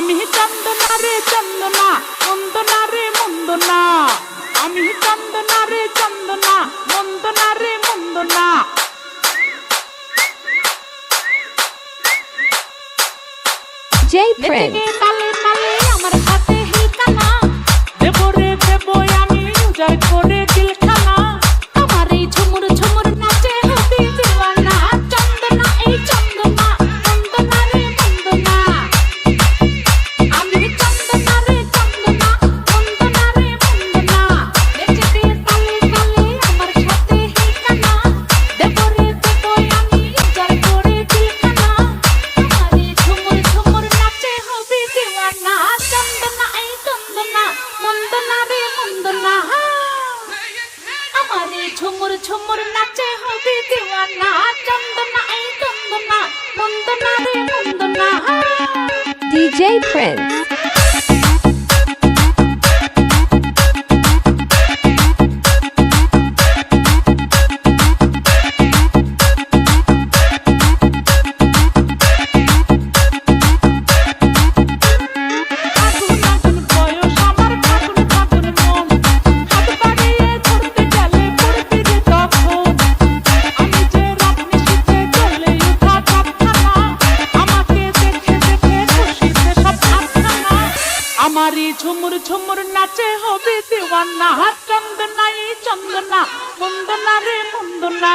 আমি চন্দনা রে চন্দনা, মন্দনা রে মন্দনা। আমি চন্দনা রে চন্দনা, মন্দনা রে মন্দনা। J Prince তালে তালে আমার হাতে হিলকানা, দেবো রে দেবো আমি উজাড় করে দিলখানা। আমার এই ঝুমুর ঝুমুর নাচে হবি দিওয়ানা। চন্দনা এই চন্দনা, মন্দনা রে মন্দনা। আমি চন্দনা রে চন্দনা, মন্দনা রে মন্দনা। নেচে দিয়ে তালে তালে আমার সাথে হিলকানা, দেবো রে দেবো আমি উজাড় করে দিলখানা। আমার এই ঝুমুর ঝুমুর নাচে হবি দিওয়ানা। চন্দনা এই চন্দনা, মন্দনা রে মন্দনা। আমার এই ঝুমুর ঝুমুর নাচে হবি দিওয়ানা। চন্দনা এই চন্দনা, মন্দনা রে মন্দনা। DJ Prince আগুন আগুন বয়স আমার, ফাগুন ফাগুন মন। হাত বাড়িয়ে ধরতে গেলে পড়বি রে তখন। আমি যে রাত নিশিতে চলে উঠা চাপখানা, আমাকে দেখে দেখে খুশিতে সব আটখানা। আমারই ঝুমুর ঝুমুর নাচে হবি দিওয়ানা। চন্দনা এই চন্দনা, মন্দনা রে মন্দনা।